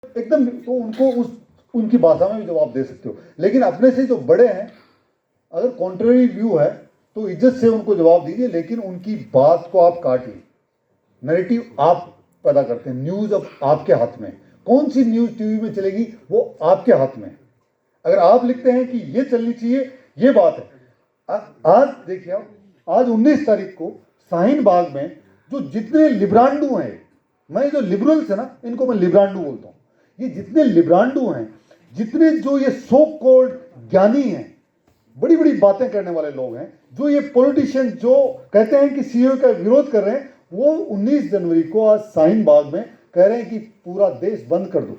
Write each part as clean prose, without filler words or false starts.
एकदम तो उनको उनकी भाषा में भी जवाब दे सकते हो, लेकिन अपने से जो बड़े हैं अगर कॉन्ट्ररी व्यू है तो इज्जत से उनको जवाब दीजिए, लेकिन उनकी बात को आप काटिए। नैरेटिव आप पैदा करते हैं, न्यूज़ अब आपके हाथ में, कौन सी न्यूज़ टीवी में चलेगी वो आपके हाथ में। अगर आप लिखते हैं कि ये चलनी चाहिए, ये बात है। आज देखिए, आज 19 तारीख को शाहीन बाग में जो जितने लिब्रांडू हैं, मैं जो लिबरल्स है ना, इनको मैं लिब्रांडू बोलता हूँ, ये जितने लिब्रांडू हैं, जितने जो ये सो कॉल्ड ज्ञानी हैं, बड़ी बड़ी बातें करने वाले लोग हैं, जो ये पॉलिटिशियन जो कहते हैं कि सीओ का विरोध कर रहे हैं, वो 19 जनवरी को आज शाहीन बाग में कह रहे हैं कि पूरा देश बंद कर दो।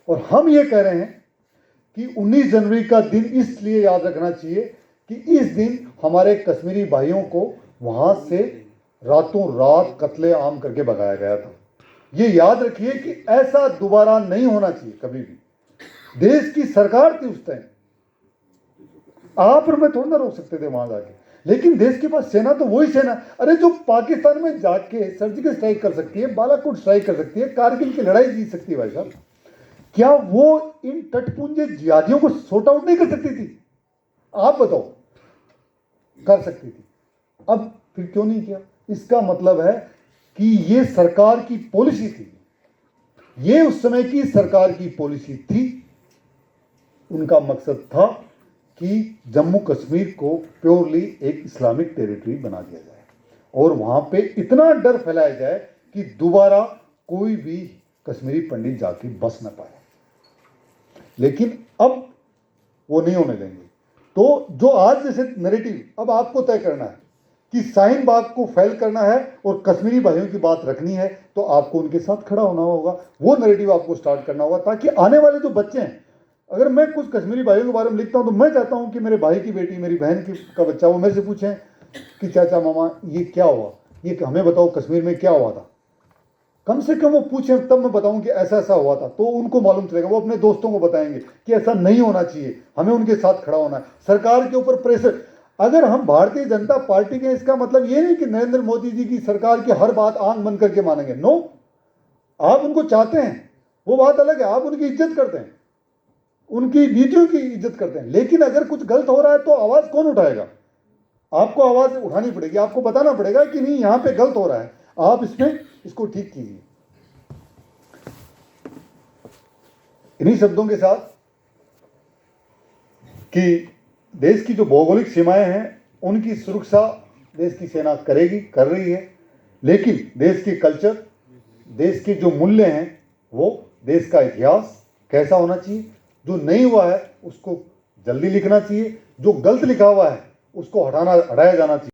और हम ये कह रहे हैं कि 19 जनवरी का दिन इसलिए याद रखना चाहिए कि इस दिन हमारे कश्मीरी भाइयों को वहां से रातों रात कत्ले आम करके भगाया गया था। ये याद रखिए कि ऐसा दोबारा नहीं होना चाहिए कभी भी। देश की सरकार थी उस टाइम, आप और मैं थोड़ा ना रोक सकते थे वहां जाके, लेकिन देश के पास सेना तो वही सेना, अरे जो पाकिस्तान में जाके सर्जिकल स्ट्राइक कर सकती है, बालाकोट स्ट्राइक कर सकती है, कारगिल की लड़ाई जीत सकती है भाई साहब, क्या वो इन तटपुंजे जिहादियों को सॉर्ट आउट नहीं कर सकती थी? आप बताओ, कर सकती थी, अब फिर क्यों नहीं किया? इसका मतलब है कि ये सरकार की पॉलिसी थी, ये उस समय की सरकार की पॉलिसी थी। उनका मकसद था कि जम्मू कश्मीर को प्योरली एक इस्लामिक टेरिटरी बना दिया जाए और वहां पे इतना डर फैलाया जाए कि दोबारा कोई भी कश्मीरी पंडित जाके बस न पाए। लेकिन अब वो नहीं होने देंगे। तो जो आज जैसे नैरेटिव अब आपको तय करना है कि शाहीन बाग को फेल करना है और कश्मीरी भाइयों की बात रखनी है, तो आपको उनके साथ खड़ा होना होगा, वो नैरेटिव आपको स्टार्ट करना होगा, ताकि आने वाले जो बच्चे हैं, अगर मैं कुछ कश्मीरी भाइयों के बारे में लिखता हूं तो मैं चाहता हूं कि मेरे भाई की बेटी, मेरी बहन का बच्चा, वो मेरे से पूछें कि चाचा मामा ये क्या हुआ, ये हमें बताओ कश्मीर में क्या हुआ था। कम से कम वो पूछें, तब मैं बताऊं कि ऐसा ऐसा हुआ था, तो उनको मालूम चलेगा, वो अपने दोस्तों को बताएंगे कि ऐसा नहीं होना चाहिए, हमें उनके साथ खड़ा होना है। सरकार के ऊपर प्रेशर, अगर हम भारतीय जनता पार्टी के, इसका मतलब ये नहीं कि नरेंद्र मोदी जी की सरकार की हर बात आंख बंद करके मानेंगे। नो, आप उनको चाहते हैं, वो बात अलग है, आप उनकी इज्जत करते हैं, उनकी नीतियों की इज्जत करते हैं, लेकिन अगर कुछ गलत हो रहा है तो आवाज कौन उठाएगा? आपको आवाज उठानी पड़ेगी, आपको बताना पड़ेगा कि नहीं यहां पे गलत हो रहा है, आप इसमें इसको ठीक कीजिए। इन्हीं शब्दों के साथ कि देश की जो भौगोलिक सीमाएं हैं उनकी सुरक्षा देश की सेना करेगी, कर रही है, लेकिन देश की कल्चर, देश के जो मूल्य हैं, वो देश का इतिहास कैसा होना चाहिए, जो नहीं हुआ है उसको जल्दी लिखना चाहिए, जो गलत लिखा हुआ है उसको हटाया जाना चाहिए।